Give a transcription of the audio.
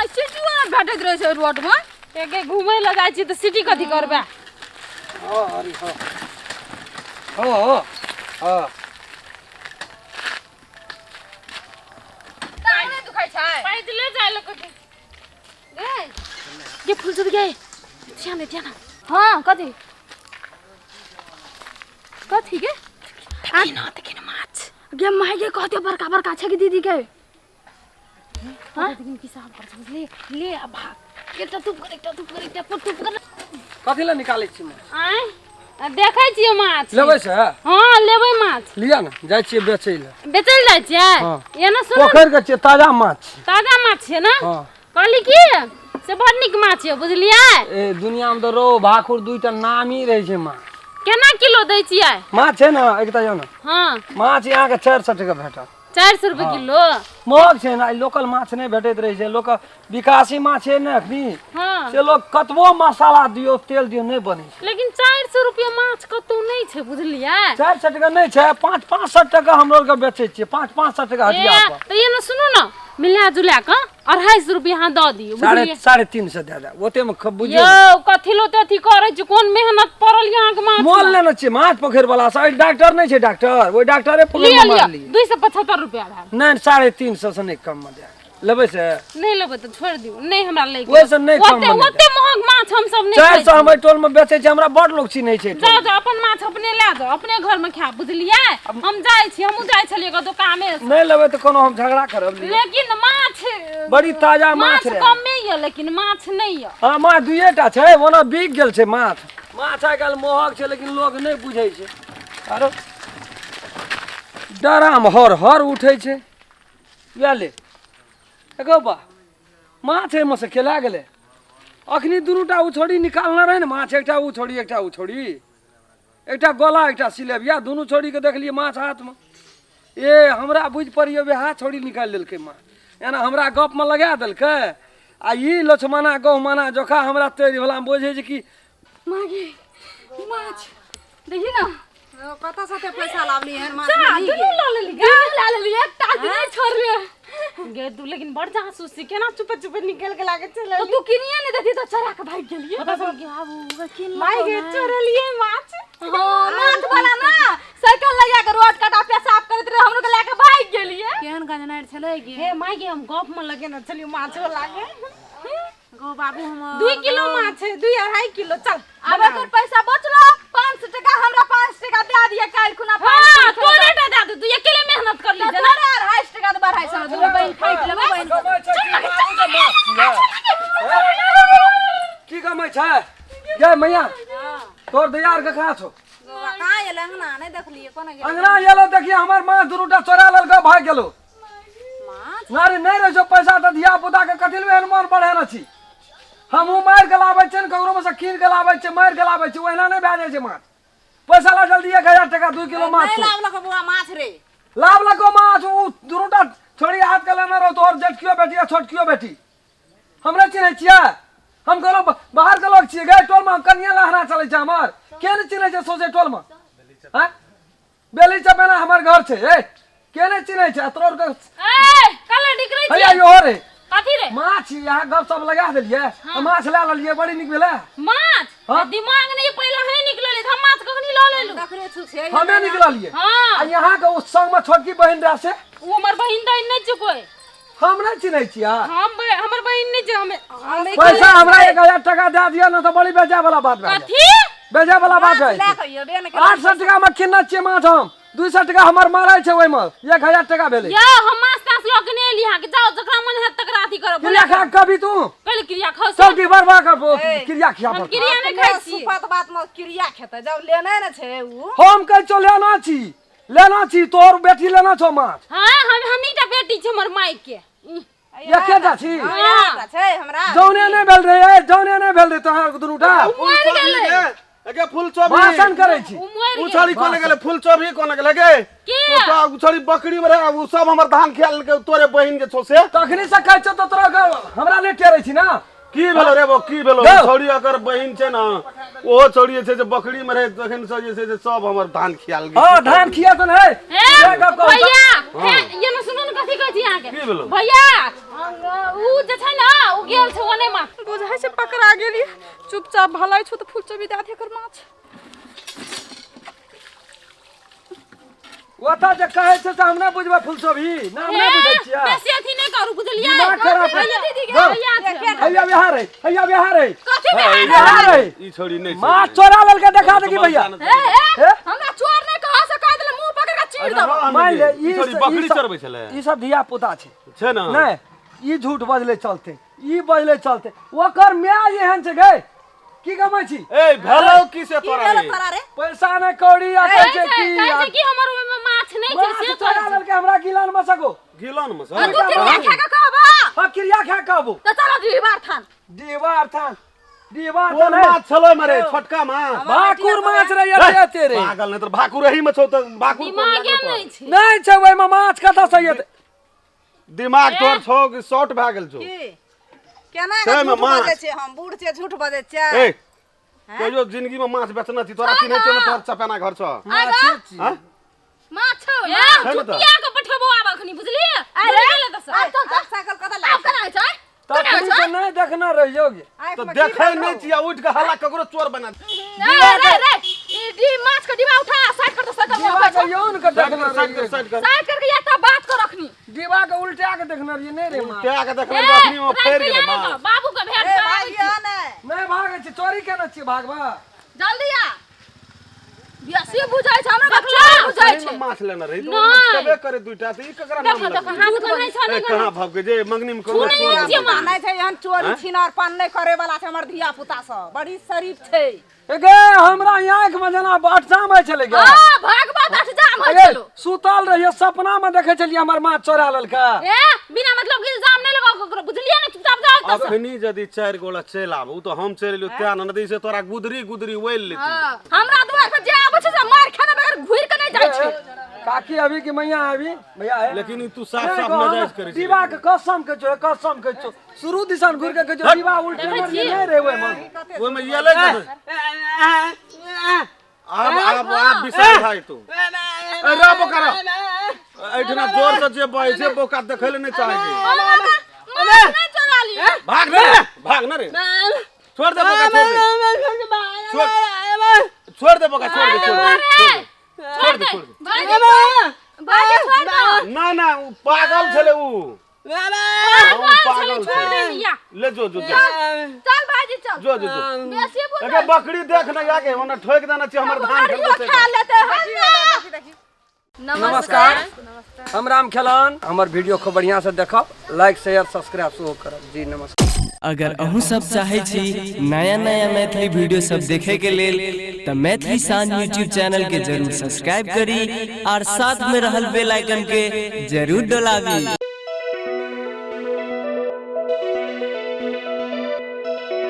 City में भेटत रहे छै रोड में एके घुमै ल जाय छी त सिटी कथि करबे अरे हां ताने दुखाइ छै पैदले जाय ल कथि गे ये फूल सब गे ध्यान हां कथि गे किन माछ गे माइगे कहते बड़का बड़का छै कि दीदी के हां लेकिन की साहब कर ले अब भाग एकटा तुप कर कथि ल निकालै छी आय देखै छियै माछ लेबै से हां लेबै माछ लिया ना जाय छियै बेचै ल जाइ छियै एना सुन पोखर के छियै ताजा माछ छै ना हां कहली की से बड़ निक माछ छै बुझलियै ए दुनिया में तो रोहु भाकुर दुइटा नामी रहै छै माछ केना किलो दै छियै माछ छै ना एकटा जानो हां माछ यहाँ के 400 टका भेटत 400 रुपए किलो महग छै ना लोकल माछ नहीं भेटैत रहै छै लोक विकासी माछ छै ना अखनी हां से लोग कतबो मसाला दियो तेल दियो नहीं बनै छै लेकिन 400 रुपए माछ कतौ नहीं छै बुझलियै 400 टका नहीं छै 500 टका हम लोग के बेचै छियै 500 टका हटिया पर त ये न सुनु न मिला जुला क 250 रुपया हां द दियो बुझलियै 350 दे दे ओते में बुझियो यो कथि लो तथि करै छी कोन मेहनत पड़ल यहां के माछ मोल लेना छै माछ पोखर वाला से डॉक्टर नहीं छै डॉक्टर ओइ डॉक्टरे पुल में मार ली 275 रुपया भाग नहीं 350 से नहीं कम में दे लेबै से नहीं लेबै त छोड़ दियो नहीं हमरा ले वैसे नहीं कम में ओते महग माछ हम सब नहीं 400 हम टोल में बेचै छै हमरा बड़ लोग चिन्है छै जा अपन माछ अपने ले जाओ अपने घर में खा बुझलियै हम जाय छी हमहु जाय छलिए ग दुकान में नहीं लेबै त कोनो हम झगड़ा करब लेकिन माछ बड़ी ताजा माछ रे कम में ये लेकिन माछ नहीं ये हां माछ दुइटा छै ओना बिक गेल छै माछ आइ काल महग छै लेकिन लोग नहीं बुझै छै आरो डराम हर उठै छै ले एगो बा माछ में से खेला गेले अखनी दुनूटा उछोड़ी निकालना रहे न माछ एकटा उछोड़ी एकटा गोला एकटा सिलेबिया दुनू छोड़ी के देखलिए माछ हाथ में ए हमरा बुझ पड़ियो बे हाथ छोड़ी निकाल लेलकै माछ एना हमरा गप में लगा देलकै आ ई लछमाना गहमाना जोखा हमरा तेरी वाला में बुझै छै कि मागे माछ देखि न कता साथे पैसा लावली है माछ दुनू ला लेली एकटा नहीं छोड़ रे गे तू लेकिन बड़ जासूसी केना चुपे निकल के लागे चले तो तू किनिए नहीं देती तो चरा के भाग गेलिए पता सब कि बाबू किन माई गे चोरलिए माछ हां माछ वाला ना साइकिल लगा के रोड काटा पेशाब करत रहे हमरो के लेके भाग गेलिए केहन गंजनार छले गे हे माई गे हम गप में लगे न चलियो माछ लागे गो बाबू हम 2 किलो माछ है 2.5 किलो चल अब तोर पैसा बचलो 500 टका हमरा 5 टका दे दिए काल खुना हां तोरे दे दे तू अकेले मेहनत कर ली जना 250 टका तो 250 दो बहन खाई लेबे बहन की कमाई छै गे मैया तोर दियार के कहां छौ कहां ये लंगना नहीं देखलिए कोना गेल अंगना येलो देखिए हमर मां दुरूटा चोरा ललका भाग गेलो माछ नारे नहीं रह जो पैसा त धिया पुता के कथिल में हनुमान बढ़े न छी हमहू मार के लाबै छै ककरो में से कीन के लाबै छै मार के लाबै छै ओहिना नहीं भए जाय छै माछ पैसा ला जल्दी 1000 टका 2 किलो माछ नहीं लावलक बुआ माछ रे लावलको माछ उ दुरूटा छोड़ी हाथ के लेना रहो तोर जेठकियो बेटी आ छोटकियो बेटी हमरे चिन्है छियै हम कोनो बाहर के लोग छियै गे टोल में कन्या लहरा चलै छै हमर के नहीं चिन्है छै सोचे टोल में हैं बेली चपेना हमर घर छै ए के नहीं चिन्है छै तोर के ए कल निकलै छी भैया यो रे कथि रे माछ यहाँ गप सब लगा देलिए माछ ला लेलिए बड़ी निक भेले माछ दिमाग नहीं पहले है निकलले हम माछ कखनी ल लेलु देखरे छु छै हमें निकललिए हां आ यहाँ के उस संग में छोटकी बहन रह से वो हमर बहिन दै नहीं चुकोय हम नहीं चिन्है छियै हमर बहिन नहीं जे हमें पैसा हमरा 1000 टका दे दिया न तो बड़ी बेजा वाला बात भए कथि बेजा वाला बात है 800 टका में किन्ना छियै माछ हम 200 टका हमर मारै छै ओइ में 1000 टका भेलै या हम माछ तास ल के नहीं लिहा के जाओ जकरा मन है तकरा अथी करो क्रिया खा कभी तू पहले क्रिया खाओ सब की बर्बाद कर क्रिया खिया हम क्रिया नहीं खाई छी सुपत बात में क्रिया खेते जब लेने न छै उ हम कह चो लेना छी तोर बेटी लेना छो माछ हां हमहीटा बेटी छै हमर माई के एकेटा छी हां छै हमरा जौने नहीं भेल रे तोहर दुनूटा मर गेलै एके फूल चोभी भाषण करै छी उछड़ी कोने गेले फूल चोभी कोने गेले गे तो उछड़ी बकरी में रहे उ सब हमर धान खेल के तोरे बहिन के छौ से तखनी से कहै छ त तोरा हमरा नहीं टेरै छी ना की भेलो रे वो की भेलो छोड़ी अगर बहिन छै ना ओहो छोड़ी छै जे बकरी में रहे तखन से जे छै सब हमर धान खियाल गेल हां धान खिया त नहीं भैया ये न सुनो न कथि कहै छी यहां के की भेलो भैया उ जे छै ना उ गेल छै ओने मा बुझाइ छै पकड़ा गेली चुपचाप भलाई छौ त फुलचबी दे दे कर माछ ओता जे कहै छै से हमरा बुझबा फुलसोभी नाम नहि बुझै छियै बेसी अथी नहि करू बुझलियै दिमाग खराब है दीदी के भैया छै हैया बिहार है हैया बिहार है कथि बिहार है ई छोड़ी नहीं माछ चोरा लेलके देखा दे कि भैया हमरा चोर नहि कहा से कह देले मुंह पकड़ के चीर दब मान ले ई छोड़ी बकरी चरबै छले ई सब धिया पुता छै ना नहीं ई झूठ बजले चलते ई बजले चलते ओकर माय एहन छै गए की गमै छी ए भेलौ की से तोरा रे पैसा ने कौड़ी आ कहै छै कहै छै कि हमर ओइ में माछ नहि छै से चोरा लेलके हमरा गिलान में सको गिलन में तू किरिया खा के कहबा हां क्रिया खा कहबो त चलो दीवार थान दीवार थान कोन माछ छलो मरे छोटका माछ भाकुर माछ रे ये तेरे पागल नहीं तो भाकुर रही में छौ त भाकुर दिमाग नहीं छै नहीं छै ओइ में माछ कतऽ से येते दिमाग तोर छौ कि शॉर्ट भए गेल छौ केना छै में माछ बजै छै हम बूढ़ छै झूठ बजै छै ए कहियो जिंदगी में माछ बेचना छी तोरा चिन्है छौ न तोर चपेना घर छौ हां माछ छौ चुटिया के पठेबो आब अखनी बुझलियै अरे साइकिल कतऽ लाग केना छै तब से नहीं देखना रहियोगे तो देखै नहीं छिया उठ के हल्ला ककरो चोर बना रे ई माछ के डिब्बा उठा साइड कर तो साइकिल में दीवा के यौन के देखना साइड कर साइड करके या त बात कर रखनी दीवा के उल्टा के देखना रहिए नहीं रे मां क्या के देखबै अखनी में फेर गेलै माछ बाबू के भेट नहीं भागे छी चोरी केना छी भागबा जल्दी आ बेसी बुझाइ छै हमरा बच्चा बुझाइ छै माछ लेना रही तो छबे करे दुइटा त ई ककरा नाम लगा हाथ नहीं छै ए कहां भाग जे मंगनी में कोनो चोर नहीं छै एहन चोरी छिनार पान नहीं करे वाला छै हमर धिया पुता सब बड़ी शरीफ छै गे हमरा आंख में जना बाटजाम है चले गया हां भागवा दस जाम है चलो सुतल रहिए सपना में देखे चलिए हमर माछ चोरा लेलका ए बिना मतलब के इल्जाम नहीं लगाओ ककरो बुझलियै ने चुपचाप जाओ त अखनी यदि 4 गोला चल आबू तो हम चल लियो त्या नदी से तोरा गुदरी वेल लेती हमरा दुआर पर जे आबै छै से मार खाना बगैर घुर के नहीं जाय छै काकी अभी कि मैया अभी भैया है लेकिन तू साफ साफ नजायज करे छी दीवा के कसम के छो शुरू दिसन घुर के जो दीवा उल्टे में नहीं रे ओए मन ओय में ये ले अब विशाल भाई तू रे बोकरा एठना जोर से जे बहे छै बोका देखैले नहीं चाहे नहीं चला ली भाग ना रे छोड़ दे बोका छोड़ दे बोका छोड़ दे भागे छोड़ दो ना ना पागल छले ऊ पागल छोड़ दे लिया ले जो चल भाजी चल जो बेसी बुझ अगे बकरी देख ना आके ओना ठोक देना चाहिए हमर धान खा लेते हैं देखी नमस्कार हम राम खेलान हमर वीडियो को बढ़िया से देखब लाइक शेयर सब्सक्राइब सेहो करब जी नमस्कार अगर अहूँ सब चाहे छी नया नया मैथिली वीडियो सब देखे के लेल त मैथिली साँझ यूट्यूब चैनल के जरूर सब्सक्राइब करी और साथ में रहल बेल आइकन के जरूर दबावी।